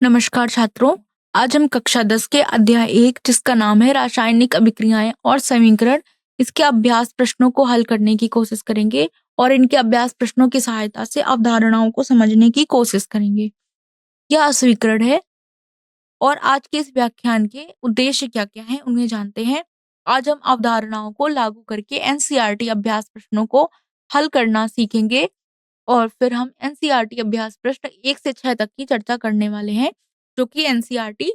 नमस्कार छात्रों। आज हम कक्षा 10 के अध्याय 1 जिसका नाम है रासायनिक अभिक्रियाएं और समीकरण, इसके अभ्यास प्रश्नों को हल करने की कोशिश करेंगे और इनके अभ्यास प्रश्नों की सहायता से अवधारणाओं को समझने की कोशिश करेंगे। यह समीकरण है और आज के इस व्याख्यान के उद्देश्य क्या क्या हैं उन्हें जानते हैं। आज हम अवधारणाओं को लागू करके एनसीईआरटी अभ्यास प्रश्नों को हल करना सीखेंगे और फिर हम एनसीईआरटी अभ्यास प्रश्न 1 से 6 तक की चर्चा करने वाले हैं, जो कि एनसीईआरटी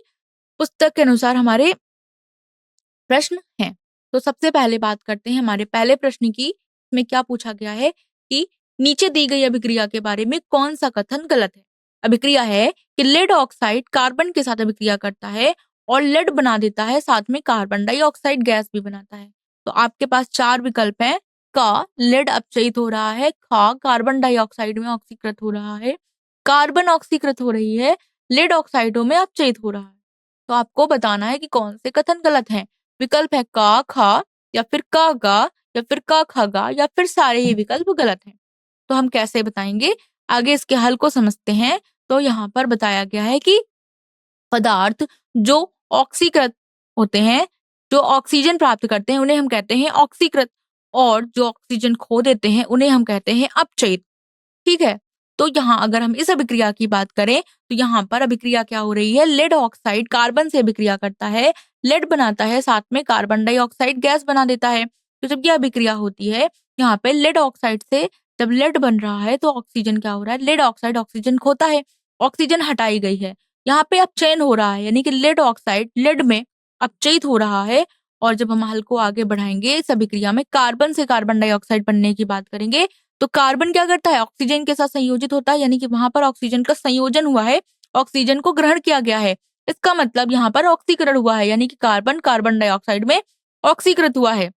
पुस्तक के अनुसार हमारे प्रश्न हैं। तो सबसे पहले बात करते हैं हमारे पहले प्रश्न की। इसमें क्या पूछा गया है कि नीचे दी गई अभिक्रिया के बारे में कौन सा कथन गलत है। अभिक्रिया है कि लेड ऑक्साइड कार्बन के साथ अभिक्रिया करता है और लेड बना देता है, साथ में कार्बन डाइऑक्साइड गैस भी बनाता है। तो आपके पास 4 विकल्प हैं। का, लेड अपचयित हो रहा है। खा, कार्बन डाइऑक्साइड में ऑक्सीकृत हो रहा है। कार्बन ऑक्सीकृत हो रही है। लेड ऑक्साइडों में अपचयित हो रहा है। तो आपको बताना है कि कौन से कथन गलत हैं। विकल्प है का खा, या फिर का गा, या फिर का खागा, या फिर सारे ही विकल्प गलत हैं। तो हम कैसे बताएंगे, आगे इसके हल को समझते हैं। तो यहाँ पर बताया गया है कि पदार्थ जो ऑक्सीकृत होते हैं, जो ऑक्सीजन प्राप्त करते हैं, उन्हें हम कहते हैं ऑक्सीकृत, और जो ऑक्सीजन खो देते हैं उन्हें हम कहते हैं अपचयित। ठीक है। तो यहाँ अगर हम इस अभिक्रिया की बात करें तो यहाँ पर अभिक्रिया क्या हो रही है, लेड ऑक्साइड कार्बन से अभिक्रिया करता है, लेड बनाता है, साथ में कार्बन डाइऑक्साइड गैस बना देता है। तो जब यह अभिक्रिया होती है, यहाँ पे लेड ऑक्साइड से जब लेड बन रहा है तो ऑक्सीजन क्या हो रहा है, लेड ऑक्साइड ऑक्सीजन खोता है, ऑक्सीजन हटाई गई है। यहाँ पे अपचयन हो रहा है, यानी कि लेड ऑक्साइड लेड में अपचयित हो रहा है। और जब हम हल को आगे बढ़ाएंगे, इस अभिक्रिया में कार्बन से कार्बन डाइऑक्साइड बनने की बात करेंगे तो कार्बन क्या करता है, ऑक्सीजन के साथ संयोजित होता है, यानी कि वहां पर ऑक्सीजन का संयोजन हुआ है, ऑक्सीजन को ग्रहण किया गया है। इसका मतलब यहाँ पर ऑक्सीकरण हुआ है, यानी कि कार्बन कार्बन डाइऑक्साइड में ऑक्सीकृत हुआ है।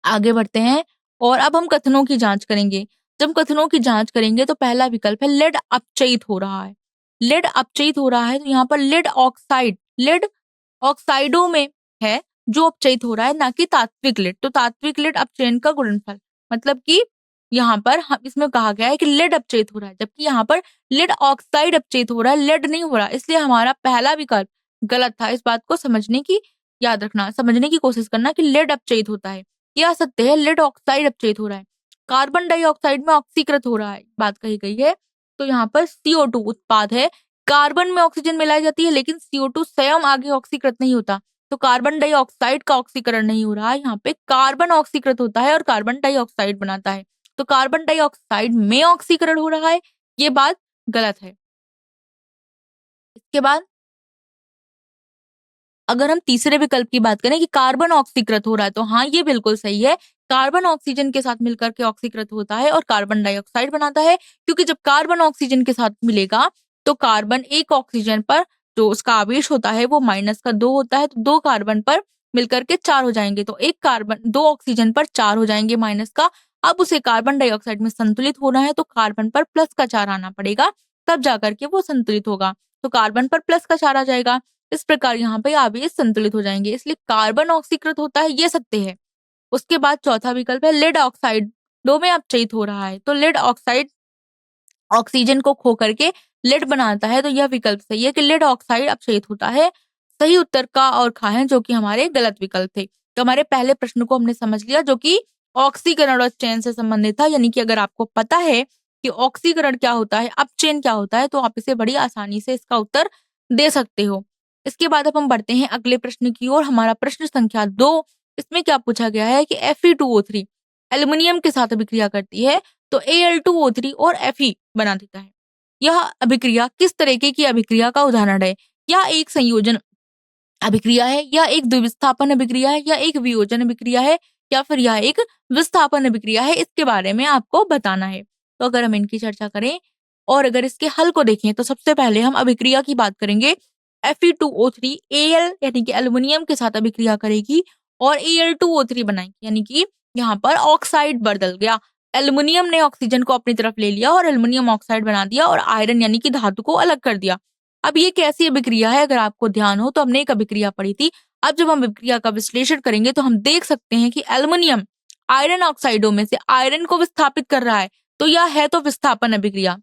आगे बढ़ते हैं और अब हम कथनों की जांच करेंगे। जब कथनों की जांच करेंगे तो पहला विकल्प है लेड अपचयित हो रहा है। लेड अपचयित हो रहा है तो यहाँ पर लेड ऑक्साइड, लेड ऑक्साइडों में है जो अपचयित हो रहा है, ना कि तात्विक लेड। तो तात्विक लेड अपचयन का गुणनफल, मतलब कि यहाँ पर हम इसमें कहा गया है कि लेड अपचयित हो रहा है, जबकि यहाँ पर लेड ऑक्साइड अपचयित हो रहा है, लेड नहीं हो रहा। इसलिए हमारा पहला विकल्प गलत था। इस बात को समझने की, याद रखना, समझने की कोशिश करना कि लेड अपचयित होता है। यह सत्य है, लेड ऑक्साइड अपचयित हो रहा है, कार्बन डाइऑक्साइड में ऑक्सीकृत हो रहा है, बात कही गई है। तो यहाँ पर CO2 उत्पाद है, कार्बन में ऑक्सीजन मिलाई जाती है, लेकिन CO2 स्वयं आगे ऑक्सीकृत नहीं होता। तो कार्बन डाइऑक्साइड का ऑक्सीकरण नहीं हो रहा है, यहाँ पे कार्बन ऑक्सीकृत होता है और कार्बन डाइऑक्साइड बनाता है। तो कार्बन डाइऑक्साइड में ऑक्सीकरण हो रहा है, ये बात गलत है। इसके बाद अगर हम तीसरे विकल्प की बात करें कि कार्बन ऑक्सीकृत हो रहा है, तो हाँ, ये बिल्कुल सही है। कार्बन ऑक्सीजन के साथ मिलकर के ऑक्सीकृत होता है और कार्बन डाइऑक्साइड बनाता है, क्योंकि जब कार्बन ऑक्सीजन के साथ मिलेगा तो कार्बन एक ऑक्सीजन पर जो उसका आवेश होता है वो -2 होता है, तो 2 कार्बन पर मिलकर के 4 हो जाएंगे। तो एक कार्बन 2 ऑक्सीजन पर 4 हो जाएंगे माइनस का। अब उसे कार्बन डाइऑक्साइड में संतुलित होना है तो कार्बन पर +4 आना पड़ेगा, तब जाकर के वो संतुलित होगा। तो कार्बन पर +4 आ जाएगा। इस प्रकार यहाँ पे आवेश संतुलित हो जाएंगे, इसलिए कार्बन ऑक्सीकृत होता है, ये सत्य है। उसके बाद चौथा विकल्प है लेड ऑक्साइड दो में अपचयित हो रहा है। तो लेड ऑक्साइड ऑक्सीजन को खो करके लेड बनाता है, तो यह विकल्प सही है कि लेड ऑक्साइड अपचयित होता है। सही उत्तर का और खा है, जो कि हमारे गलत विकल्प थे। तो हमारे पहले प्रश्न को हमने समझ लिया, जो कि ऑक्सीकरण और चयन से संबंधित था। यानी कि अगर आपको पता है कि ऑक्सीकरण क्या होता है, अपचयन क्या होता है, तो आप इसे बड़ी आसानी से इसका उत्तर दे सकते हो। इसके बाद अब हम बढ़ते हैं अगले प्रश्न की ओर। हमारा प्रश्न संख्या 2, इसमें क्या पूछा गया है कि Fe2O3 एल्युमिनियम के साथ अभिक्रिया करती है तो Al2O3 और Fe बना देता है। यह अभिक्रिया किस तरीके की अभिक्रिया का उदाहरण है? यह एक संयोजन अभिक्रिया है, या एक द्विविस्थापन अभिक्रिया है, या एक वियोजन अभिक्रिया है, या फिर यह एक विस्थापन अभिक्रिया है? इसके बारे में आपको बताना है। तो अगर हम इनकी चर्चा करें और अगर इसके हल को देखें तो सबसे पहले हम अभिक्रिया की बात करेंगे। Fe2O3 Al यानी कि एल्युमिनियम के साथ अभिक्रिया करेगी और Al2O3 बनाएगी, यानी कि यहाँ पर ऑक्साइड बदल गया। एल्युमिनियम ने ऑक्सीजन को अपनी तरफ ले लिया और एल्युमिनियम ऑक्साइड बना दिया और आयरन यानी कि धातु को अलग कर दिया। अब ये कैसी अभिक्रिया है, अगर आपको ध्यान हो तो हमने एक अभिक्रिया पढ़ी थी। अब जब हम अभिक्रिया का विश्लेषण करेंगे तो हम देख सकते हैं कि एल्युमिनियम आयरन ऑक्साइडों में से आयरन को विस्थापित कर रहा है, तो यह है तो विस्थापन अभिक्रिया।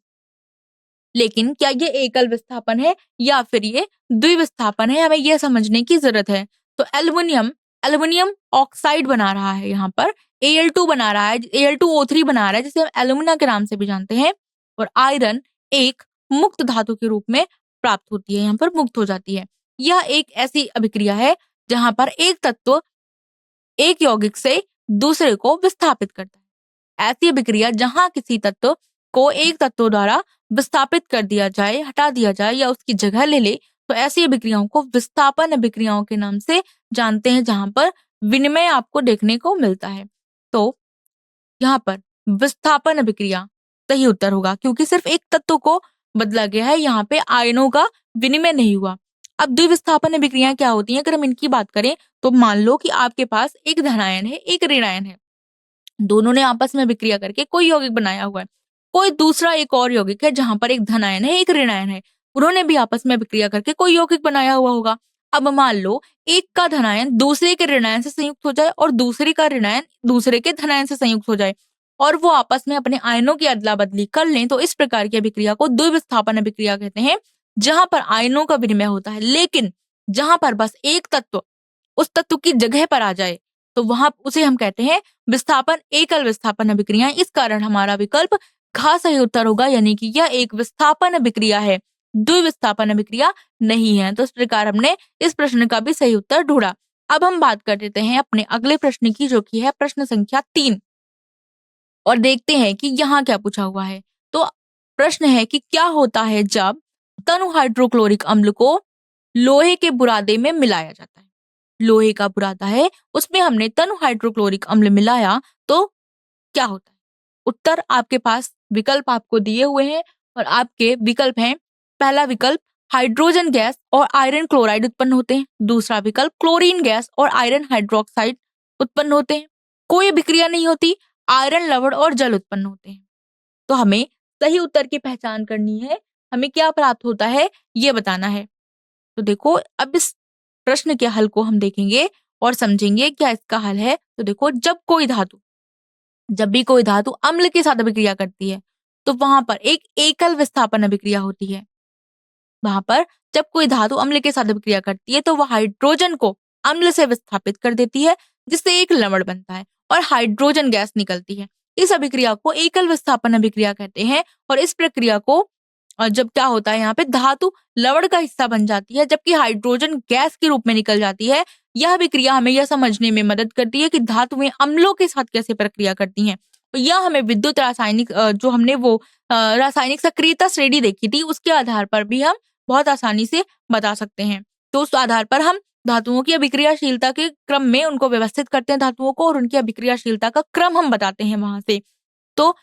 लेकिन क्या ये एकल विस्थापन है या फिर ये द्विविस्थापन है, हमें यह समझने की जरूरत है। तो एल्युमिनियम एल्युमिनियम ऑक्साइड बना रहा है, यहाँ पर Al2 बना रहा है, Al2O3 बना रहा है, जिसे हम एल्यूमिना के नाम से भी जानते हैं। और आयरन एक मुक्त धातु के रूप में प्राप्त होती है, यहाँ पर मुक्त हो जाती है। यह एक ऐसी अभिक्रिया है जहां पर एक तत्व एक यौगिक से दूसरे को विस्थापित करता है। ऐसी अभिक्रिया जहां किसी तत्व को एक तत्व द्वारा विस्थापित कर दिया जाए, हटा दिया जाए या उसकी जगह ले ले, तो ऐसी अभिक्रियाओं को विस्थापन अभिक्रियाओं के नाम से जानते हैं, जहां पर विनिमय आपको देखने को मिलता है। तो यहाँ पर विस्थापन अभिक्रिया सही उत्तर होगा, क्योंकि सिर्फ एक तत्व को बदला गया है, यहाँ पे आयनों का विनिमय नहीं हुआ। अब द्विविस्थापन अभिक्रियाएं क्या होती हैं, अगर हम इनकी बात करें तो मान लो कि आपके पास एक धनायन है, एक ऋणायन है, दोनों ने आपस में अभिक्रिया करके कोई यौगिक बनाया हुआ है। कोई दूसरा एक और यौगिक है जहां पर एक धनायन है, एक ऋणायन है, उन्होंने भी आपस में अभिक्रिया करके कोई यौगिक बनाया हुआ होगा। अब मान लो एक का धनायन दूसरे के ऋणायन से संयुक्त हो जाए और दूसरे का ऋणायन दूसरे के धनायन से संयुक्त हो जाए और वो आपस में अपने आयनों की अदला बदली कर लें, तो इस प्रकार की अभिक्रिया को द्विविस्थापन अभिक्रिया कहते हैं, जहां पर आयनों का विनिमय होता है। लेकिन जहां पर बस एक तत्व उस तत्व की जगह पर आ जाए, तो वहां उसे हम कहते हैं विस्थापन एकल विस्थापन अभिक्रिया। इस कारण हमारा विकल्प घ सही उत्तर होगा, यानी कि यह एक विस्थापन अभिक्रिया है, द्विविस्थापन अभिक्रिया नहीं है। तो इस प्रकार हमने इस प्रश्न का भी सही उत्तर ढूंढा। अब हम बात कर देते हैं अपने अगले प्रश्न की, जो कि है प्रश्न संख्या 3, और देखते हैं कि यहाँ क्या पूछा हुआ है। तो प्रश्न है कि क्या होता है जब तनु हाइड्रोक्लोरिक अम्ल को लोहे के बुरादे में मिलाया जाता है। लोहे का बुरादा है, उसमें हमने तनु हाइड्रोक्लोरिक अम्ल मिलाया, तो क्या होता है। उत्तर आपके पास विकल्प आपको दिए हुए हैं और आपके विकल्प हैं, पहला विकल्प हाइड्रोजन गैस और आयरन क्लोराइड उत्पन्न होते हैं, दूसरा विकल्प क्लोरीन गैस और आयरन हाइड्रोक्साइड उत्पन्न होते हैं, कोई अभिक्रिया नहीं होती, आयरन लवण और जल उत्पन्न होते हैं। तो हमें सही उत्तर की पहचान करनी है, हमें क्या प्राप्त होता है ये बताना है। तो देखो, अब इस प्रश्न के हल को हम देखेंगे और समझेंगे क्या इसका हल है। तो देखो, जब भी कोई धातु अम्ल के साथ अभिक्रिया करती है, तो वहां पर एक एकल विस्थापन अभिक्रिया होती है। वहां पर जब कोई धातु अम्ल के साथ अभिक्रिया करती है, तो वह हाइड्रोजन को अम्ल से विस्थापित कर देती है, जिससे एक लवण बनता है और हाइड्रोजन गैस निकलती है। इस अभिक्रिया को एकल विस्थापन अभिक्रिया कहते हैं। और इस प्रक्रिया को जब क्या होता है, यहाँ पे धातु लवण का हिस्सा बन जाती है, जबकि हाइड्रोजन गैस के रूप में निकल जाती है। यह अभिक्रिया हमें यह समझने में मदद करती है कि धातुएं अम्लों के साथ कैसे प्रक्रिया करती हैं। तो यह हमें विद्युत रासायनिक जो हमने वो रासायनिक सक्रियता श्रेणी देखी थी, उसके आधार पर भी हम बहुत आसानी से बता सकते हैं। तो उस आधार पर हम धातुओं की अभिक्रियाशीलता के क्रम में उनको व्यवस्थित करते हैं धातुओं को, और उनकी अभिक्रियाशीलता का क्रम हम बताते हैं वहां से। तो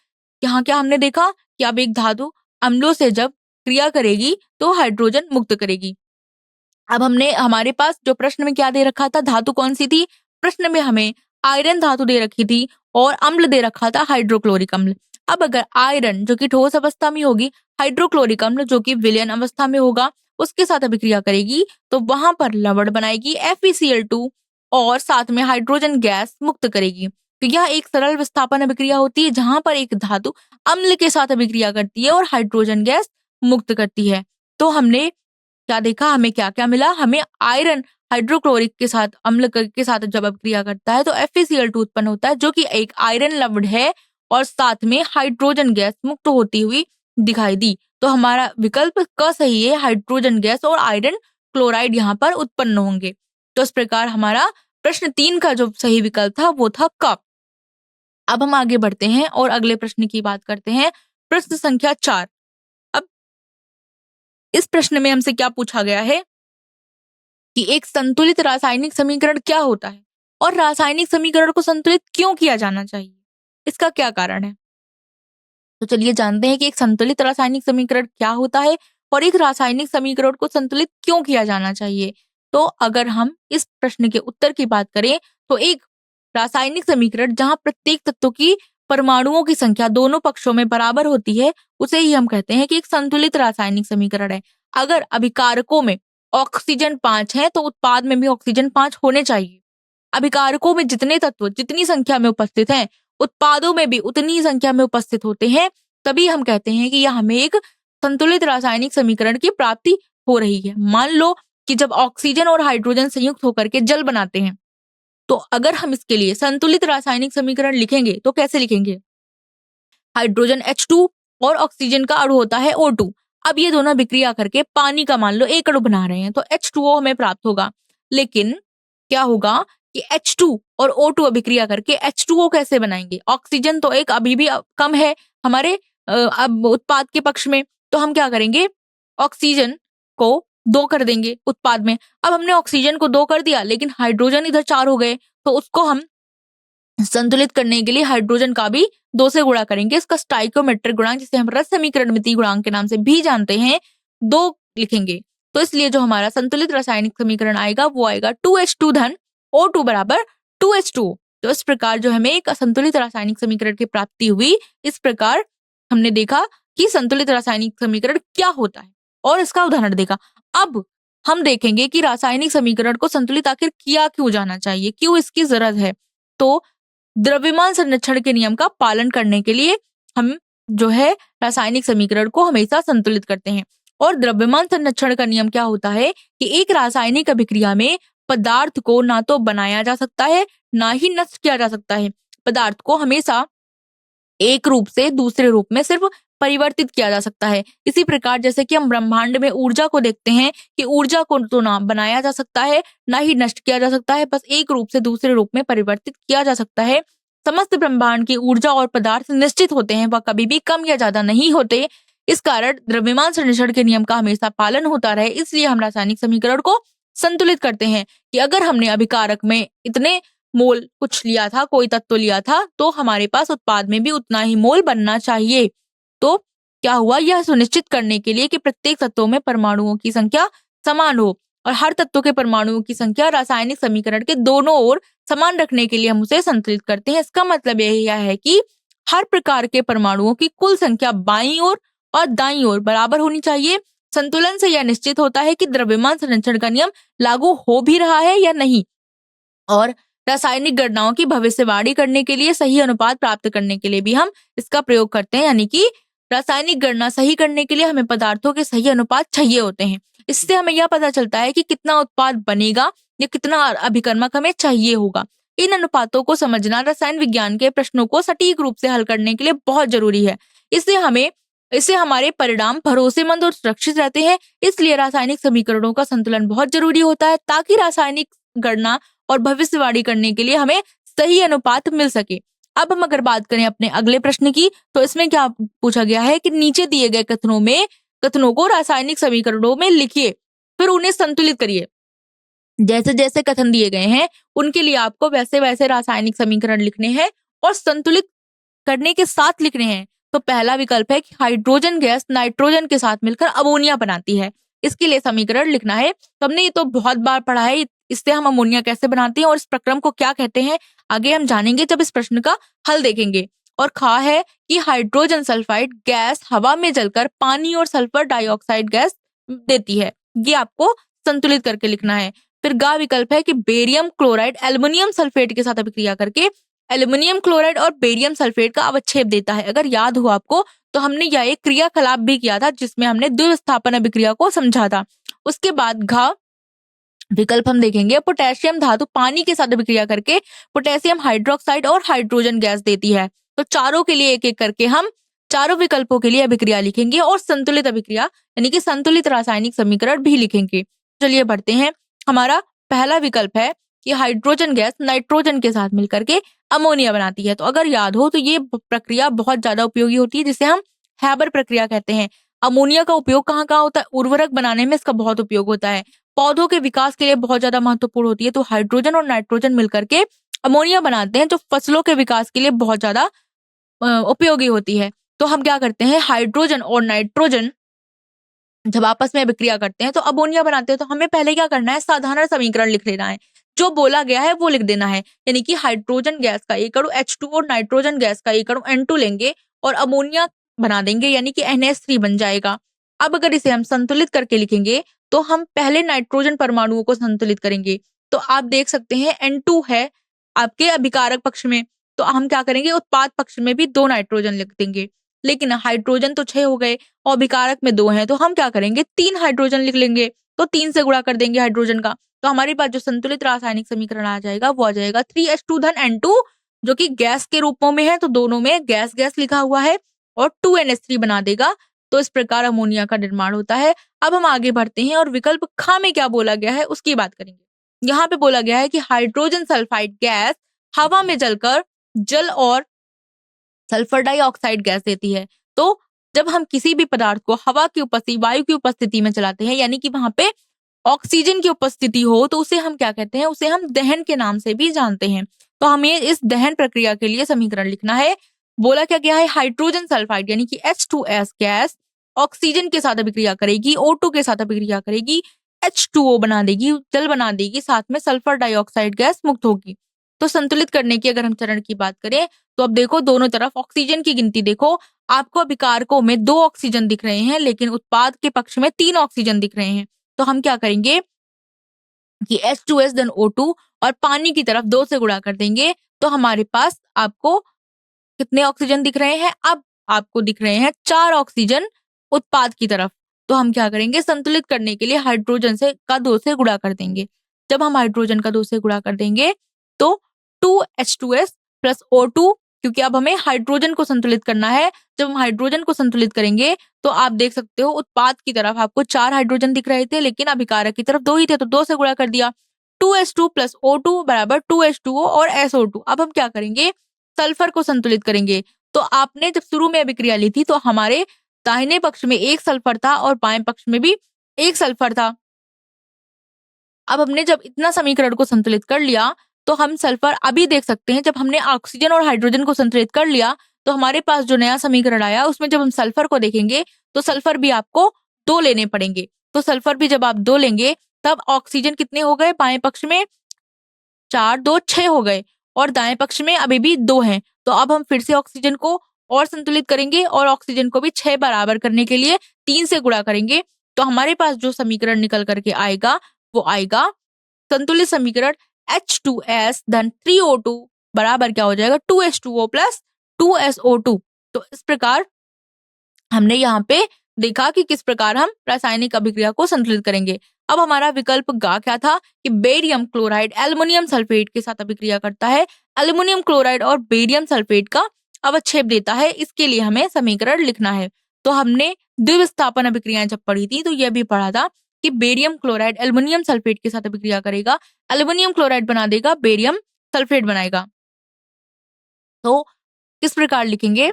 यहाँ क्या हमने देखा कि अब एक धातु अम्लों से जब क्रिया करेगी तो हाइड्रोजन मुक्त करेगी। अब हमने हमारे पास जो प्रश्न में क्या दे रखा था, धातु कौन सी थी, प्रश्न में हमें आयरन धातु दे रखी थी और अम्ल दे रखा था हाइड्रोक्लोरिक अम्ल। अब अगर आयरन जो कि ठोस अवस्था में होगी, हाइड्रोक्लोरिक अम्ल जो कि विलयन अवस्था में होगा, उसके साथ अभिक्रिया करेगी, तो वहां पर लवण बनाएगी FeCl2 और साथ में हाइड्रोजन गैस मुक्त करेगी। तो यह एक सरल विस्थापन अभिक्रिया होती है, जहां पर एक धातु अम्ल के साथ अभिक्रिया करती है और हाइड्रोजन गैस मुक्त करती है। तो हमने क्या देखा, हमें क्या क्या मिला, हमें आयरन हाइड्रोक्लोरिक के साथ अम्ल के साथ जब अभिक्रिया करता है तो FeCl2 उत्पन्न होता है, जो कि एक आयरन लवण है और साथ में हाइड्रोजन गैस मुक्त होती हुई दिखाई दी। तो हमारा विकल्प क सही है, हाइड्रोजन गैस और आयरन क्लोराइड यहाँ पर उत्पन्न होंगे। तो इस प्रकार हमारा प्रश्न 3 का जो सही विकल्प था वो था क। अब हम आगे बढ़ते हैं और अगले प्रश्न की बात करते हैं, प्रश्न संख्या 4। अब इस प्रश्न में हमसे क्या पूछा गया है कि एक संतुलित रासायनिक समीकरण क्या होता है और रासायनिक समीकरण को संतुलित क्यों किया जाना चाहिए, इसका क्या कारण है। तो चलिए जानते हैं कि एक संतुलित रासायनिक समीकरण क्या होता है और एक रासायनिक समीकरण को संतुलित क्यों किया जाना चाहिए। तो अगर हम इस प्रश्न के उत्तर की बात करें, तो एक रासायनिक समीकरण जहां प्रत्येक तत्व की परमाणुओं की संख्या दोनों पक्षों में बराबर होती है, उसे ही हम कहते हैं कि एक संतुलित रासायनिक समीकरण है। अगर अभिकारकों में ऑक्सीजन 5 है, तो उत्पाद में भी ऑक्सीजन 5 होने चाहिए। अभिकारकों में जितने तत्व जितनी संख्या में उपस्थित हैं, उत्पादों में भी उतनी ही संख्या में उपस्थित होते हैं, तभी हम कहते हैं कि यह हमें एक संतुलित रासायनिक समीकरण की प्राप्ति हो रही है। मान लो कि जब ऑक्सीजन और हाइड्रोजन संयुक्त होकर के जल बनाते हैं, तो अगर हम इसके लिए संतुलित रासायनिक समीकरण लिखेंगे तो कैसे लिखेंगे? हाइड्रोजन H2 और ऑक्सीजन का अणु होता है O2। अब ये दोनों विक्रिया करके पानी का मान लो एक अणु बना रहे हैं, तो H2O हमें प्राप्त होगा। लेकिन क्या होगा कि H2 और O2 अभिक्रिया करके H2O कैसे बनाएंगे? ऑक्सीजन तो एक अभी भी कम है हमारे अब उत्पाद के पक्ष में, तो हम क्या करेंगे? ऑक्सीजन को 2 कर देंगे उत्पाद में। अब हमने ऑक्सीजन को 2 कर दिया, लेकिन हाइड्रोजन इधर 4 हो गए, तो उसको हम संतुलित करने के लिए हाइड्रोजन का भी 2 से गुणा करेंगे। इसका स्टाइकोमेट्रिक गुणांक, जिसे हम रस समीकरणमिति गुणांक के नाम से भी जानते हैं, 2 लिखेंगे। तो इसलिए जो हमारा संतुलित रासायनिक समीकरण आएगा वो आएगा 2H2 धन O2 बराबर 2H2। तो इस प्रकार जो हमें एक संतुलित रासायनिक समीकरण की प्राप्ति हुई, इस प्रकार हमने देखा कि संतुलित रासायनिक समीकरण क्या होता है और इसका उदाहरण देखा। अब हम देखेंगे कि रासायनिक समीकरण को संतुलित आखिर किया क्यों जाना चाहिए, क्यों इसकी जरूरत है। तो द्रव्यमान संरक्षण के नियम का पालन करने के लिए हम जो है रासायनिक समीकरण को हमेशा संतुलित करते हैं। और द्रव्यमान संरक्षण का नियम क्या होता है कि एक रासायनिक अभिक्रिया में पदार्थ को ना तो बनाया जा सकता है, ना ही नष्ट किया जा सकता है। पदार्थ को हमेशा एक रूप से दूसरे रूप में सिर्फ परिवर्तित किया जा सकता है। इसी प्रकार जैसे कि हम ब्रह्मांड में ऊर्जा को देखते हैं कि ऊर्जा को तो ना बनाया जा सकता है, ना ही नष्ट किया जा सकता है, बस एक रूप से दूसरे रूप में परिवर्तित किया जा सकता है। समस्त ब्रह्मांड की ऊर्जा और पदार्थ निश्चित होते हैं, वह कभी भी कम या ज्यादा नहीं होते। इस कारण द्रव्यमान संरक्षण के नियम का हमेशा पालन होता रहे, इसलिए हम रासायनिक समीकरण को संतुलित करते हैं कि अगर हमने अभिकारक में इतने मोल कुछ लिया था, कोई तत्व लिया था, तो हमारे पास उत्पाद में भी उतना ही मोल बनना चाहिए। तो क्या हुआ, यह सुनिश्चित करने के लिए कि प्रत्येक तत्वों में परमाणुओं की संख्या समान हो और हर तत्व के परमाणुओं की संख्या रासायनिक समीकरण के दोनों ओर समान रखने के लिए हम उसे संतुलित करते हैं। इसका मतलब यह है कि हर प्रकार के परमाणुओं की कुल संख्या बाईं ओर और दाईं ओर बराबर होनी चाहिए। संतुलन से यह निश्चित होता है कि द्रव्यमान संरक्षण का नियम लागू हो भी रहा है या नहीं। और रासायनिक गणनाओं की भविष्यवाणी करने के लिए सही अनुपात प्राप्त करने के लिए भी हम इसका प्रयोग करते हैं, यानी कि रासायनिक गणना सही करने के लिए हमें पदार्थों के सही अनुपात चाहिए होते हैं। इससे हमें यह पता चलता है कि कितना उत्पाद बनेगा या कितना अभिकर्मक हमें चाहिए होगा। इन अनुपातों को समझना रसायन विज्ञान के प्रश्नों को सटीक रूप से हल करने के लिए बहुत जरूरी है। इससे हमारे परिणाम भरोसेमंद और सुरक्षित रहते हैं। इसलिए रासायनिक समीकरणों का संतुलन बहुत जरूरी होता है, ताकि रासायनिक गणना और भविष्यवाणी करने के लिए हमें सही अनुपात मिल सके। अब हम अगर बात करें अपने अगले प्रश्न की, तो इसमें क्या पूछा गया है कि नीचे दिए गए कथनों को रासायनिक समीकरणों में लिखिए, फिर उन्हें संतुलित करिए। जैसे जैसे कथन दिए गए हैं उनके लिए आपको वैसे वैसे रासायनिक समीकरण लिखने हैं और संतुलित करने के साथ लिखने हैं। तो पहला विकल्प है कि हाइड्रोजन गैस नाइट्रोजन के साथ मिलकर अमोनिया बनाती है, इसके लिए समीकरण लिखना है। तो हमने ये तो बहुत बार पढ़ा है, इससे हम अमोनिया कैसे बनाते हैं और इस प्रक्रम को क्या कहते हैं आगे हम जानेंगे जब इस प्रश्न का हल देखेंगे। और खा है कि हाइड्रोजन सल्फाइड गैस हवा में जलकर पानी और सल्फर डाइऑक्साइड गैस देती है, ये आपको संतुलित करके लिखना है। फिर गा विकल्प है कि बेरियम क्लोराइड एल्युमिनियम सल्फेट के साथ अभिक्रिया करके एल्युमिनियम क्लोराइड और बेरियम सल्फेट का अवक्षेप देता है। अगर याद हो आपको तो हमने यह एक क्रियाकलाप भी किया था जिसमें हमने द्विविस्थापन अभिक्रिया को समझा था। उसके बाद घ विकल्प हम देखेंगे पोटेशियम धातु पानी के साथ अभिक्रिया करके पोटेशियम हाइड्रोक्साइड और हाइड्रोजन गैस देती है। तो चारों के लिए एक एक करके हम चारों विकल्पों के लिए अभिक्रिया लिखेंगे और संतुलित अभिक्रिया यानी कि संतुलित रासायनिक समीकरण भी लिखेंगे। चलिए बढ़ते हैं। हमारा पहला विकल्प है कि हाइड्रोजन गैस नाइट्रोजन के साथ मिलकर के अमोनिया बनाती है। तो अगर याद हो तो ये प्रक्रिया बहुत ज्यादा उपयोगी होती है, जिसे हम हैबर प्रक्रिया कहते हैं। अमोनिया का उपयोग कहाँ कहाँ होता है? उर्वरक बनाने में इसका बहुत उपयोग होता है, पौधों के विकास के लिए बहुत ज्यादा महत्वपूर्ण होती है। तो हाइड्रोजन और नाइट्रोजन मिलकर के अमोनिया बनाते हैं, जो फसलों के विकास के लिए बहुत ज्यादा उपयोगी होती है। तो हम क्या करते हैं, हाइड्रोजन और नाइट्रोजन जब आपस में अभिक्रिया करते हैं तो अमोनिया बनाते हैं। तो हमें पहले क्या करना है, साधारण समीकरण लिख लेना है, जो बोला गया है वो लिख देना है। यानी कि हाइड्रोजन गैस का एक अणु H2 और नाइट्रोजन गैस का एक अणु N2 लेंगे और अमोनिया बना देंगे, यानी कि NH3 बन जाएगा। अब अगर इसे हम संतुलित करके लिखेंगे तो हम पहले नाइट्रोजन परमाणुओं को संतुलित करेंगे। तो आप देख सकते हैं N2 है आपके अभिकारक पक्ष में, तो हम क्या करेंगे, उत्पाद पक्ष में भी 2 नाइट्रोजन लिख देंगे। लेकिन हाइड्रोजन तो 6 हो गए और अभिकारक में 2 हैं, तो हम क्या करेंगे 3 हाइड्रोजन लिख लेंगे, तो 3 से गुणा कर देंगे हाइड्रोजन का, तो हमारे पास जो संतुलित रासायनिक समीकरण आ जाएगा वो आ जाएगा 3H2 धन N2, जो कि गैस के रूपों में है, तो दोनों में गैस गैस लिखा हुआ है, और 2NH3 बना देगा। तो इस प्रकार अमोनिया का निर्माण होता है। अब हम आगे बढ़ते हैं और विकल्प ख में क्या बोला गया है उसकी बात करेंगे। यहाँ पे बोला गया है कि हाइड्रोजन सल्फाइड गैस हवा में जलकर जल और सल्फर डाइऑक्साइड गैस देती है। तो जब हम किसी भी पदार्थ को हवा की उपस्थिति, वायु की उपस्थिति में चलाते हैं, यानी कि वहां पे ऑक्सीजन की उपस्थिति हो, तो उसे हम क्या कहते हैं, उसे हम दहन के नाम से भी जानते हैं। तो हमें इस दहन प्रक्रिया के लिए समीकरण लिखना है। बोला क्या गया है, हाइड्रोजन सल्फाइड यानी कि H2S गैस ऑक्सीजन के साथ अभिक्रिया करेगी, O2 के साथ अभिक्रिया करेगी, H2O बना देगी, जल बना देगी, साथ में सल्फर डाइऑक्साइड गैस मुक्त होगी। तो संतुलित करने की अगर हम चरण की बात करें, तो अब देखो दोनों तरफ ऑक्सीजन की गिनती देखो, आपको अभिकारकों में 2 ऑक्सीजन दिख रहे हैं, लेकिन उत्पाद के पक्ष में 3 ऑक्सीजन दिख रहे हैं। तो हम क्या करेंगे कि H2S धन O2 और पानी की तरफ 2 से गुणा कर देंगे, तो हमारे पास आपको कितने ऑक्सीजन दिख रहे हैं, अब आपको दिख रहे हैं 4 ऑक्सीजन उत्पाद की तरफ। तो हम क्या करेंगे, संतुलित करने के लिए हाइड्रोजन से का 2 से गुणा कर देंगे। जब हम हाइड्रोजन का 2 से गुणा कर देंगे तो 2H2S प्लस O2, क्योंकि अब हमें हाइड्रोजन को संतुलित करना है। जब हम हाइड्रोजन को संतुलित करेंगे तो आप देख सकते हो उत्पाद की तरफ आपको 4 हाइड्रोजन दिख रहे थे, लेकिन अभिकारक की तरफ 2 ही थे, तो 2 से गुणा कर दिया। 2H2 प्लस O2 बराबर 2H2O और SO2। अब हम क्या करेंगे, सल्फर को संतुलित करेंगे। तो आपने जब शुरू में अभिक्रिया ली थी तो हमारे दाहिने पक्ष में 1 सल्फर था और बाएं पक्ष में भी 1 सल्फर था। अब हमने जब इतना समीकरण को संतुलित कर लिया, तो हम सल्फर अभी देख सकते हैं, जब हमने ऑक्सीजन और हाइड्रोजन को संतुलित कर लिया तो हमारे पास जो नया समीकरण आया उसमें जब हम सल्फर को देखेंगे तो सल्फर भी आपको 2 लेने पड़ेंगे। तो सल्फर भी जब आप 2 लेंगे तब ऑक्सीजन कितने हो गए, बाएं पक्ष में 4 2 6 हो गए और दाएं पक्ष में अभी भी 2 हैं। तो अब हम फिर से ऑक्सीजन को और संतुलित करेंगे और ऑक्सीजन को भी 6 बराबर करने के लिए 3 से गुणा करेंगे। तो हमारे पास जो समीकरण निकल करके आएगा वो आएगा संतुलित समीकरण H2S धन 3O2 बराबर क्या हो जाएगा, 2H2O प्लस 2SO2। तो इस प्रकार हमने यहाँ पे देखा कि किस प्रकार हम रासायनिक अभिक्रिया को संतुलित करेंगे। अब हमारा विकल्प ग क्या था कि बेरियम क्लोराइड एल्युमिनियम सल्फेट के साथ अभिक्रिया करता है, एल्युमिनियम क्लोराइड और बेरियम सल्फेट का अवक्षेप देता है, इसके लिए हमें समीकरण लिखना है। तो हमने द्विविस्थापन अभिक्रियाएं जब पढ़ी थी तो यह भी पढ़ा था कि बेरियम क्लोराइड एल्युमिनियम सल्फेट के साथ अभिक्रिया करेगा, एल्युमिनियम क्लोराइड बना देगा, बेरियम सल्फेट बनाएगा। तो किस प्रकार लिखेंगे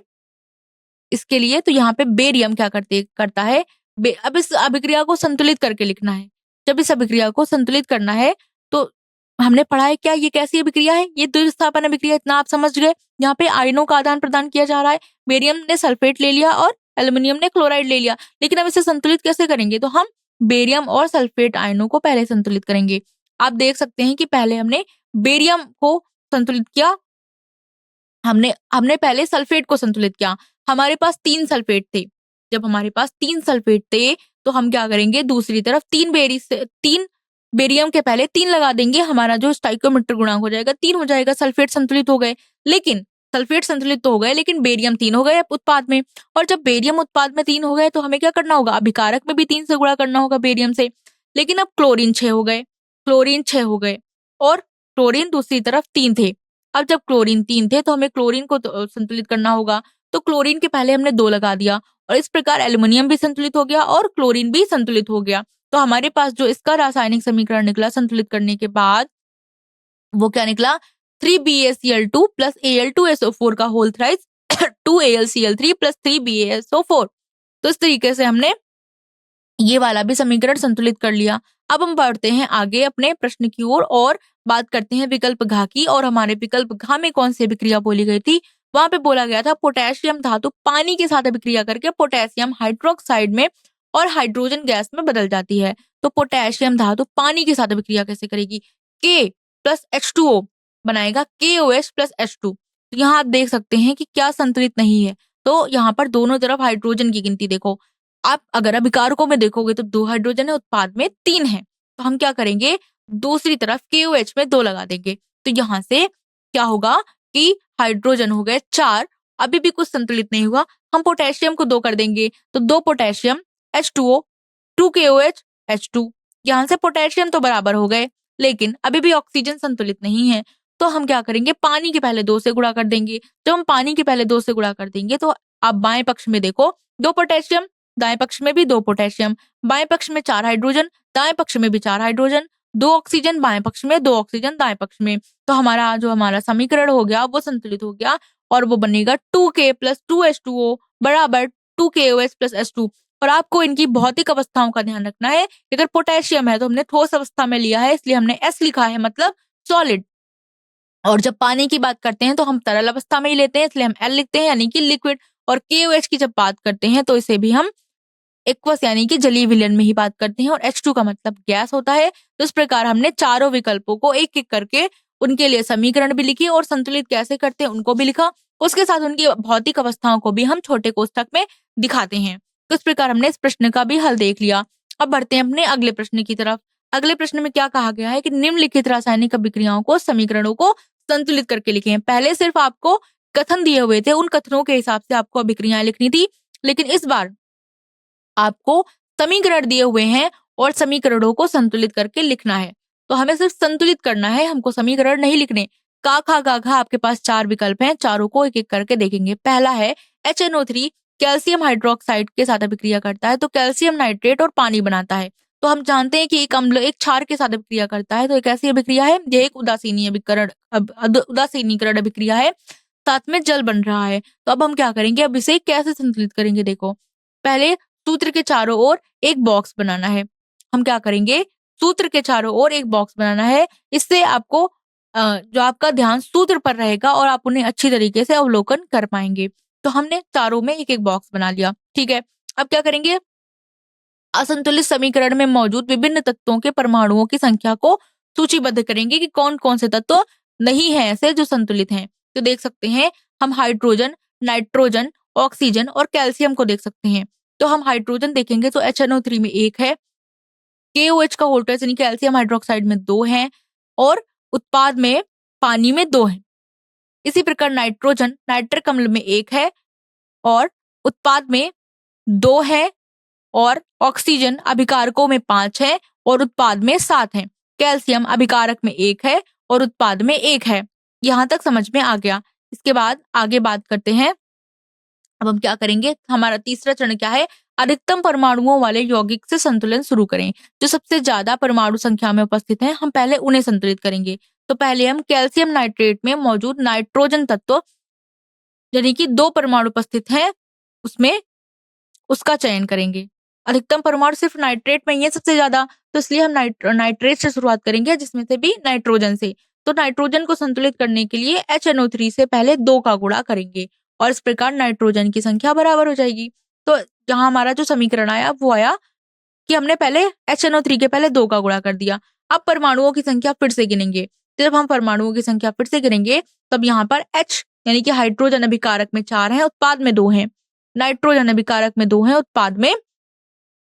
इसके लिए, तो यहाँ पे बेरियम क्या करता है, अब इस अभिक्रिया को संतुलित करके लिखना है। जब इस अभिक्रिया को संतुलित करना है तो हमने पढ़ा है क्या, ये कैसी अभिक्रिया है, ये द्विविस्थापन अभिक्रिया, इतना आप समझ गए। यहाँ पे आयनों का आदान प्रदान किया जा रहा है, बेरियम ने सल्फेट ले लिया और एल्युमिनियम ने क्लोराइड ले लिया, लेकिन अब इसे संतुलित कैसे करेंगे, तो हम बेरियम और सल्फेट आयनों को पहले संतुलित करेंगे। आप देख सकते हैं कि पहले हमने बेरियम को संतुलित किया, हमने हमने पहले सल्फेट को संतुलित किया, हमारे पास 3 सल्फेट थे। जब हमारे पास 3 सल्फेट थे तो हम क्या करेंगे, दूसरी तरफ 3 बेरियम के पहले 3 लगा देंगे, हमारा जो स्टाइकोमीटर गुणांक हो जाएगा 3 हो जाएगा, सल्फेट संतुलित हो गए। लेकिन सल्फेट संतुलित तो हो गए, लेकिन बेरियम 3 हो गए उत्पाद में, और जब बेरियम उत्पाद में 3 हो गए तो हमें क्या करना होगा, अभिकारक में भी 3 से गुणा करना होगा बेरियम से। लेकिन अब क्लोरीन 6 हो गए, क्लोरीन 6 हो गए और क्लोरीन दूसरी तरफ 3 थे। अब जब क्लोरीन 3 थे तो हमें क्लोरीन को संतुलित करना होगा, तो क्लोरीन के पहले हमने 2 लगा दिया और इस प्रकार एल्युमिनियम भी संतुलित हो गया और क्लोरीन भी संतुलित हो गया। तो हमारे पास जो इसका रासायनिक समीकरण निकला संतुलित करने के बाद, वो क्या निकला, 3BaCl2 प्लस Al2SO4 का whole thrice 2AlCl3 plus 3BaSO4। तो इस तरीके से हमने ये वाला भी समीकरण संतुलित कर लिया। अब हम बढ़ते हैं आगे अपने प्रश्न की ओर और बात करते हैं विकल्प घ की। और हमारे विकल्प घ में कौन सी अभिक्रिया बोली गई थी, वहां पे बोला गया था पोटेशियम धातु पानी के साथ अभिक्रिया करके पोटेशियम हाइड्रोक्साइड में और हाइड्रोजन गैस में बदल जाती है। तो पोटेशियम धातु पानी के साथ अभिक्रिया कैसे करेगी, K प्लस H2O बनाएगा, KOH प्लस H2। तो यहाँ आप देख सकते हैं कि क्या संतुलित नहीं है, तो यहाँ पर दोनों तरफ हाइड्रोजन की गिनती देखो। आप अगर अभिकारकों में देखोगे तो 2 हाइड्रोजन है, उत्पाद में 3 है, तो हम क्या करेंगे, दूसरी तरफ KOH में 2 लगा देंगे। तो यहाँ से क्या होगा कि हाइड्रोजन हो गए 4, अभी भी कुछ संतुलित नहीं हुआ, हम पोटेशियम को 2 कर देंगे तो 2 पोटेशियम H2O 2 KOH H2। यहाँ से पोटेशियम तो बराबर हो गए, लेकिन अभी भी ऑक्सीजन संतुलित नहीं है। तो हम क्या करेंगे, पानी के पहले 2 से गुणा कर देंगे। जब हम पानी के पहले 2 से गुणा कर देंगे तो आप बाएं पक्ष में देखो 2 पोटेशियम, दाएं पक्ष में भी 2 पोटेशियम, बाएं पक्ष में 4 हाइड्रोजन, दाएं पक्ष में भी 4 हाइड्रोजन, 2 ऑक्सीजन बाएं पक्ष में, 2 ऑक्सीजन दाएं पक्ष में। तो हमारा समीकरण हो गया वो संतुलित हो गया और वो बनेगा 2K + 2H2O बराबर 2KOH + H2। और आपको इनकी भौतिक अवस्थाओं का ध्यान रखना है। अगर पोटेशियम है तो हमने ठोस अवस्था में लिया है, इसलिए हमने S लिखा है, मतलब सॉलिड। और जब पानी की बात करते हैं तो हम तरल अवस्था में ही लेते हैं, इसलिए हम L लिखते हैं, यानी कि लिक्विड। और KOH की जब बात करते हैं तो इसे भी हम एक्वस यानी कि जलीय विलयन में ही बात करते हैं, और H2 का मतलब गैस होता है। तो इस प्रकार हमने चारों विकल्पों को एक एक करके उनके लिए समीकरण भी लिखी और संतुलित कैसे करते हैं उनको भी लिखा। उसके साथ उनकी भौतिक अवस्थाओं को भी हम छोटे कोष्ठक में दिखाते हैं। तो इस प्रकार हमने इस प्रश्न का भी हल देख लिया। अब बढ़ते हैं अपने अगले प्रश्न की तरफ। अगले प्रश्न में क्या कहा गया है कि निम्नलिखित रासायनिक अभिक्रियाओं को समीकरणों को संतुलित करके लिखें। पहले सिर्फ आपको कथन दिए हुए थे, उन कथनों के हिसाब से आपको अभिक्रियाएं लिखनी थी, लेकिन इस बार आपको समीकरण दिए हुए हैं और समीकरणों को संतुलित करके लिखना है। तो हमें सिर्फ संतुलित करना है, हमको समीकरण नहीं लिखने। का खा गा घा आपके पास 4 विकल्प हैं, चारों को एक एक करके देखेंगे। पहला है HNO3 कैल्शियम हाइड्रोक्साइड के साथ अभिक्रिया करता है तो कैल्शियम नाइट्रेट और पानी बनाता है। तो हम जानते हैं कि एक अम्ल एक क्षार के साथ अभिक्रिया करता है, तो एक ऐसी अभिक्रिया है, यह एक उदासीनीकरण अभिक्रिया है, साथ में जल बन रहा है। तो अब हम क्या करेंगे, अब इसे कैसे संतुलित करेंगे। देखो, पहले सूत्र के चारों ओर एक बॉक्स बनाना है। हम क्या करेंगे, सूत्र के चारों ओर एक बॉक्स बनाना है। इससे आपको जो आपका ध्यान सूत्र पर रहेगा और आप उन्हें अच्छी तरीके से अवलोकन कर पाएंगे। तो हमने चारों में एक एक बॉक्स बना लिया, ठीक है। अब क्या करेंगे, असंतुलित समीकरण में मौजूद विभिन्न तत्वों के परमाणुओं की संख्या को सूचीबद्ध करेंगे कि कौन कौन से तत्व नहीं है ऐसे जो संतुलित हैं। तो देख सकते हैं हम हाइड्रोजन, नाइट्रोजन, ऑक्सीजन और कैल्शियम को देख सकते हैं। तो हम हाइड्रोजन देखेंगे तो HNO3 में 1 है, KOH का होल ट्रेस यानी कैल्शियम हाइड्रोक्साइड में 2 है और उत्पाद में पानी में 2 है। इसी प्रकार नाइट्रोजन नाइट्रिक अम्ल में 1 है और उत्पाद में 2 है, और ऑक्सीजन अभिकारकों में 5 है और उत्पाद में 7 है। कैल्शियम अभिकारक में 1 है और उत्पाद में 1 है। यहाँ तक समझ में आ गया। इसके बाद आगे बात करते हैं। अब हम क्या करेंगे, हमारा तीसरा चरण क्या है, अधिकतम परमाणुओं वाले यौगिक से संतुलन शुरू करें। जो सबसे ज्यादा परमाणु संख्या में उपस्थित हैं, हम पहले उन्हें संतुलित करेंगे। तो पहले हम कैल्शियम नाइट्रेट में मौजूद नाइट्रोजन तत्व यानी कि 2 परमाणु उपस्थित हैं, उसमें उसका चयन करेंगे। अधिकतम परमाणु सिर्फ नाइट्रेट में ही है सबसे ज्यादा, तो इसलिए हम नाइट्रेट से शुरुआत करेंगे, जिसमें से भी नाइट्रोजन से। तो नाइट्रोजन को संतुलित करने के लिए HNO3 से पहले 2 का गुणा करेंगे और इस प्रकार नाइट्रोजन की संख्या बराबर हो जाएगी। तो यहाँ हमारा जो समीकरण आया वो आया कि हमने पहले HNO3 के पहले 2 का गुणा कर दिया। अब परमाणुओं की संख्या फिर से गिनेंगे। जब हम परमाणुओं की संख्या फिर से गिनेंगे तब यहाँ पर H यानी कि हाइड्रोजन अभिकारक में 4 है, उत्पाद में 2 है। नाइट्रोजन अभिकारक में 2 है, उत्पाद में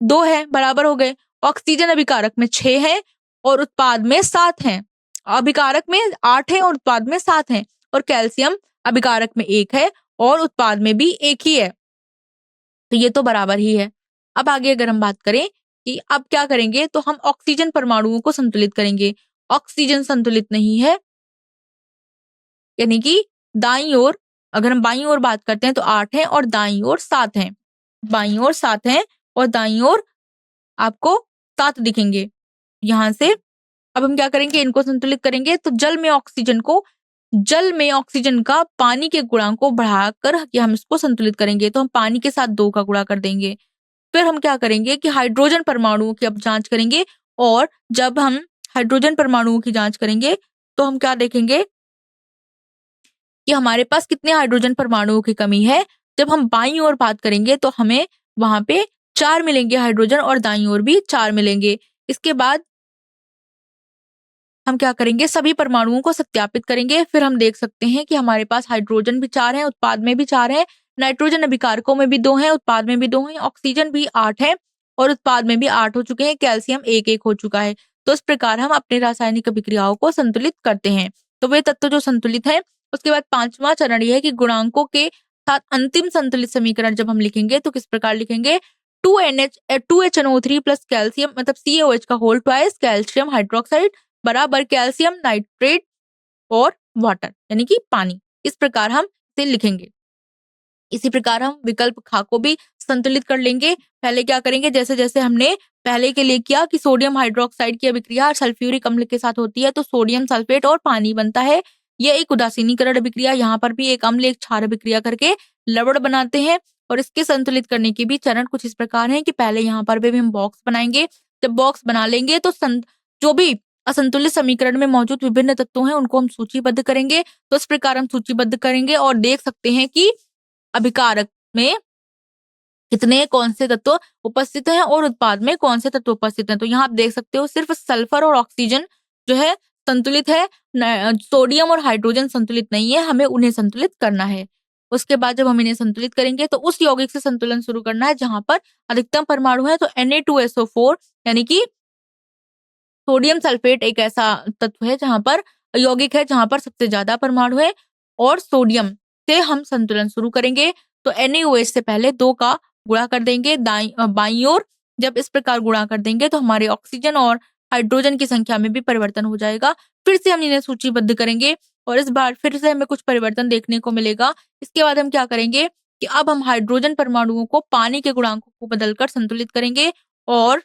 2 है, बराबर हो गए। ऑक्सीजन अभिकारक में 6 है और उत्पाद में 7 है। अभिकारक में 8 है और उत्पाद में 7 है। और कैल्शियम अभिकारक में 1 है और उत्पाद में भी 1 ही है। तो ये तो बराबर ही है। अब आगे अगर हम बात करें कि अब क्या करेंगे, तो हम ऑक्सीजन परमाणुओं को संतुलित करेंगे। ऑक्सीजन संतुलित नहीं है, यानी कि दाईं ओर अगर हम बाईं ओर बात करते हैं तो 8 है और दाईं ओर 7 है। बाईं ओर 7 है और दाईं ओर आपको 7 दिखेंगे यहाँ से। अब हम क्या करेंगे, इनको संतुलित करेंगे। तो जल में ऑक्सीजन का पानी के गुणांक को बढ़ाकर हम इसको संतुलित करेंगे। तो हम पानी के साथ 2 का गुणा कर देंगे। फिर हम क्या करेंगे कि हाइड्रोजन परमाणुओं की अब जांच करेंगे, और जब हम हाइड्रोजन परमाणुओं की जांच करेंगे तो हम क्या देखेंगे कि हमारे पास कितने हाइड्रोजन परमाणुओं की कमी है। जब हम बाईं ओर बात करेंगे तो हमें वहां पे 4 मिलेंगे हाइड्रोजन और दाईं ओर भी 4 मिलेंगे। इसके बाद हम क्या करेंगे, सभी परमाणुओं को सत्यापित करेंगे। फिर हम देख सकते हैं कि हमारे पास हाइड्रोजन भी 4 है, उत्पाद में भी 4 है। नाइट्रोजन अभिकारकों में भी 2 है, उत्पाद में भी 2 है। ऑक्सीजन भी 8 है और उत्पाद में भी 8 हो चुके हैं। कैल्शियम 1-1 हो चुका है। तो इस प्रकार हम अपने रासायनिक अभिक्रियाओं को संतुलित करते हैं। तो वे तत्व जो संतुलित हैं। उसके बाद 5वां चरण यह है कि गुणांकों के अर्थात अंतिम संतुलित समीकरण जब हम लिखेंगे तो किस प्रकार लिखेंगे, 2HNO3 प्लस कैल्शियम मतलब CaOH का होल ट्वाइस कैल्शियम हाइड्रोक्साइड बराबर कैल्शियम नाइट्रेट और वाटर यानी कि पानी। इस प्रकार हम इसे लिखेंगे। इसी प्रकार हम विकल्प खा को भी संतुलित कर लेंगे। पहले क्या करेंगे, जैसे जैसे हमने पहले के लिए किया कि सोडियम हाइड्रोक्साइड की अभिक्रिया सल्फ्यूरिक अम्ल के साथ होती है तो सोडियम सल्फेट और पानी बनता है। यह एक उदासीनीकरण अभिक्रिया, यहाँ पर भी एक अम्ल एक क्षार अभिक्रिया करके लवण बनाते हैं। और इसके संतुलित करने के भी चरण कुछ इस प्रकार हैं कि पहले यहाँ पर भी हम बॉक्स बनाएंगे। जब बॉक्स बना लेंगे तो जो भी असंतुलित समीकरण में मौजूद विभिन्न तत्वों हैं उनको हम सूचीबद्ध करेंगे। तो इस प्रकार हम सूचीबद्ध करेंगे और देख सकते हैं कि अभिकारक में कितने कौन से तत्व उपस्थित हैं और उत्पाद में कौन से तत्व उपस्थित हैं। तो यहाँ आप देख सकते हो सिर्फ सल्फर और ऑक्सीजन जो है संतुलित है, सोडियम और हाइड्रोजन संतुलित नहीं है, हमें उन्हें संतुलित करना है। उसके बाद जब हम इन्हें संतुलित करेंगे तो उस यौगिक से संतुलन शुरू करना है जहां पर अधिकतम परमाणु है। तो Na2SO4 यानी कि सोडियम सल्फेट एक ऐसा तत्व है जहां पर यौगिक है जहां पर सबसे ज्यादा परमाणु है और सोडियम से हम संतुलन शुरू करेंगे। तो NaOH से पहले 2 का गुणा कर देंगे बाईं ओर। जब इस प्रकार गुणा कर देंगे तो हमारे ऑक्सीजन और हाइड्रोजन की संख्या में भी परिवर्तन हो जाएगा। फिर से हम इन्हें सूचीबद्ध करेंगे और इस बार फिर से हमें कुछ परिवर्तन देखने को मिलेगा। इसके बाद हम क्या करेंगे कि अब हम हाइड्रोजन परमाणुओं को पानी के गुणांकों को बदलकर संतुलित करेंगे और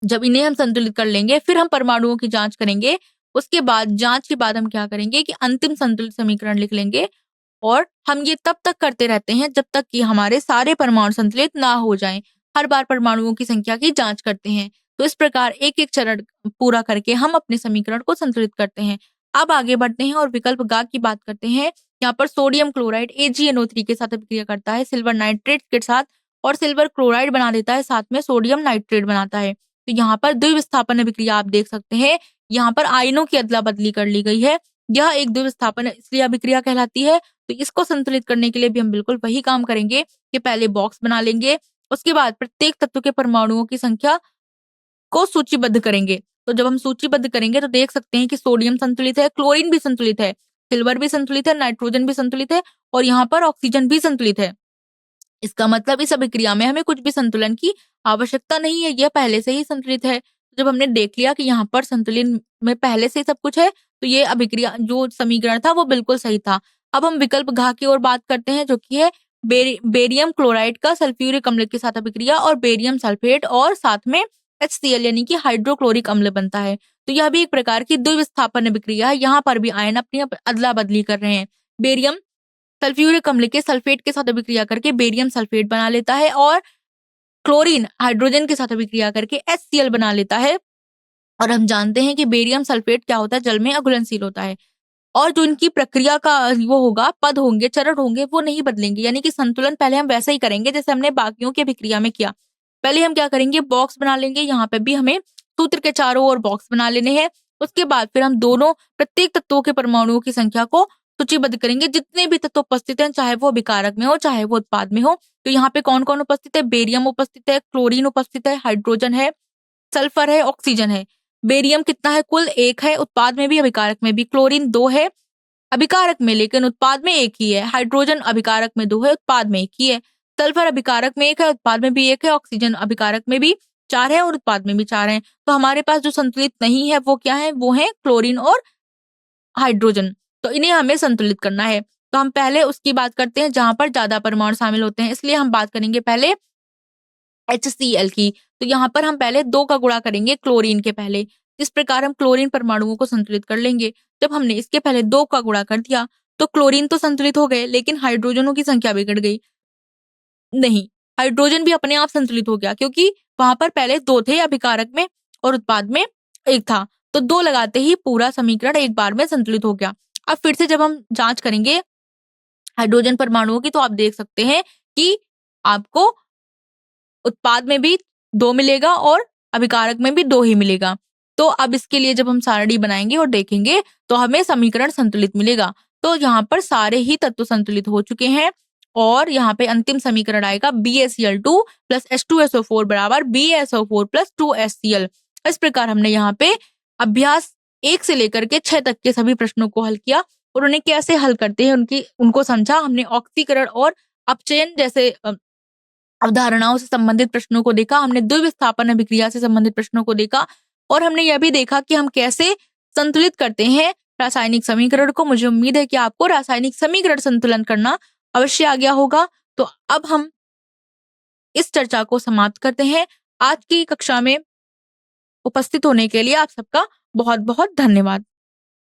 जब इन्हें हम संतुलित कर लेंगे फिर हम परमाणुओं की जांच करेंगे। उसके बाद जांच के बाद हम क्या करेंगे कि अंतिम संतुलित समीकरण लिख लेंगे और हम ये तब तक करते रहते हैं जब तक कि हमारे सारे परमाणु संतुलित ना हो जाएं। हर बार परमाणुओं की संख्या की जांच करते हैं। तो इस प्रकार एक एक चरण पूरा करके हम अपने समीकरण को संतुलित करते हैं। अब आगे बढ़ते हैं और विकल्प गा की बात करते हैं। यहाँ पर सोडियम क्लोराइड AgNO3 के साथ अभिक्रिया करता है सिल्वर नाइट्रेट के साथ और सिल्वर क्लोराइड बना देता है, साथ में सोडियम नाइट्रेट बनाता है। तो यहाँ पर द्विविस्थापन अभिक्रिया आप देख सकते हैं। यहाँ पर आयनों की अदला बदली कर ली गई है। यह एक द्विविस्थापन इसलिए अभिक्रिया कहलाती है। तो इसको संतुलित करने के लिए भी हम बिल्कुल वही काम करेंगे कि पहले बॉक्स बना लेंगे। उसके बाद प्रत्येक तत्व के परमाणुओं की संख्या को सूचीबद्ध करेंगे। तो जब हम सूचीबद्ध करेंगे तो देख सकते हैं कि सोडियम संतुलित है, क्लोरीन भी संतुलित है, सिल्वर भी संतुलित है, नाइट्रोजन भी संतुलित है और यहाँ पर ऑक्सीजन भी संतुलित है। इसका मतलब इस अभिक्रिया में हमें कुछ भी संतुलन की आवश्यकता नहीं है, यह पहले से ही संतुलित है। जब हमने देख लिया कि यहाँ पर संतुलन में पहले से ही सब कुछ है तो ये अभिक्रिया जो समीकरण था वो बिल्कुल सही था। अब हम विकल्प घ की ओर बात करते हैं जो कि है बेरियम क्लोराइड का सल्फ्यूरिक अम्ल के साथ अभिक्रिया और बेरियम सल्फेट और साथ में HCl यानी कि हाइड्रोक्लोरिक अम्ल बनता है। तो यह भी एक प्रकार की द्विविस्थापन अभिक्रिया है। यहाँ पर भी आयन अपनी अदला बदली कर रहे हैं। बेरियम सल्फ्यूरिक अम्ल के सल्फेट के साथ अभिक्रिया करके बेरियम सल्फेट बना लेता है और क्लोरीन हाइड्रोजन के साथ अभिक्रिया करके HCl बना लेता है। और हम जानते हैं कि बेरियम सल्फेट क्या होता है, जल में अघुलनशील होता है और जो इनकी प्रक्रिया का वो होगा, पद होंगे, चरण होंगे, वो नहीं बदलेंगे। यानी कि संतुलन पहले हम वैसा ही करेंगे जैसे हमने बाकियों की अभिक्रिया में किया। पहले हम क्या करेंगे, बॉक्स बना लेंगे। यहाँ पे भी हमें सूत्र के चारों ओर बॉक्स बना लेने हैं। उसके बाद फिर हम दोनों प्रत्येक तत्वों के परमाणुओं की संख्या को सूचीबद्ध करेंगे। जितने भी तत्व उपस्थित हैं, चाहे वो अभिकारक में हो चाहे वो उत्पाद में हो। तो यहाँ पे कौन कौन उपस्थित है, बेरियम उपस्थित है, क्लोरीन उपस्थित है, हाइड्रोजन है, सल्फर है, ऑक्सीजन है। बेरियम कितना है, कुल 1 है, उत्पाद में भी अभिकारक में भी। क्लोरीन 2 है अभिकारक में लेकिन उत्पाद में 1 ही है। हाइड्रोजन अभिकारक में 2 है, उत्पाद में 1 ही है। सल्फर अभिकारक में 1 है, उत्पाद में भी 1 है। ऑक्सीजन अभिकारक में भी 4 है और उत्पाद में भी 4 है। तो हमारे पास जो संतुलित नहीं है वो क्या है, वो है क्लोरीन और हाइड्रोजन। तो इन्हें हमें संतुलित करना है। तो हम पहले उसकी बात करते हैं जहां पर ज्यादा परमाणु शामिल होते हैं, इसलिए हम बात करेंगे पहले HCl की। तो यहाँ पर हम पहले 2 का गुणा करेंगे क्लोरीन के पहले। इस प्रकार हम क्लोरीन परमाणुओं को संतुलित कर लेंगे। जब हमने इसके पहले 2 का गुणा कर दिया तो क्लोरीन तो संतुलित हो गए लेकिन हाइड्रोजनों की संख्या बिगड़ गई। नहीं, हाइड्रोजन भी अपने आप संतुलित हो गया क्योंकि वहां पर पहले 2 थे अभिकारक में और उत्पाद में 1 था। तो 2 लगाते ही पूरा समीकरण एक बार में संतुलित हो गया। अब फिर से जब हम जांच करेंगे हाइड्रोजन परमाणुओं की तो आप देख सकते हैं कि आपको उत्पाद में भी 2 मिलेगा और अभिकारक में भी 2 ही मिलेगा। तो अब इसके लिए जब हम सारणी बनाएंगे और देखेंगे तो हमें समीकरण संतुलित मिलेगा। तो यहाँ पर सारे ही तत्व संतुलित हो चुके हैं और यहाँ पे अंतिम समीकरण आएगा BaCl2 प्लस H2SO4 बराबर BaSO4 प्लस 2HCl। इस प्रकार हमने यहाँ पे अभ्यास 1 से लेकर के 6 तक के सभी प्रश्नों को हल किया। और उन्हें कैसे हल करते हैं उनको समझा। हमने ऑक्सीकरण और अपचयन जैसे अवधारणाओं से संबंधित प्रश्नों को देखा, हमने द्विविस्थापन अभिक्रिया से संबंधित प्रश्नों को देखा और हमने यह भी देखा कि हम कैसे संतुलित करते हैं रासायनिक समीकरण को। मुझे उम्मीद है कि आपको रासायनिक समीकरण संतुलन करना अवश्य आ गया होगा। तो अब हम इस चर्चा को समाप्त करते हैं। आज की कक्षा में उपस्थित होने के लिए आप सबका बहुत बहुत धन्यवाद।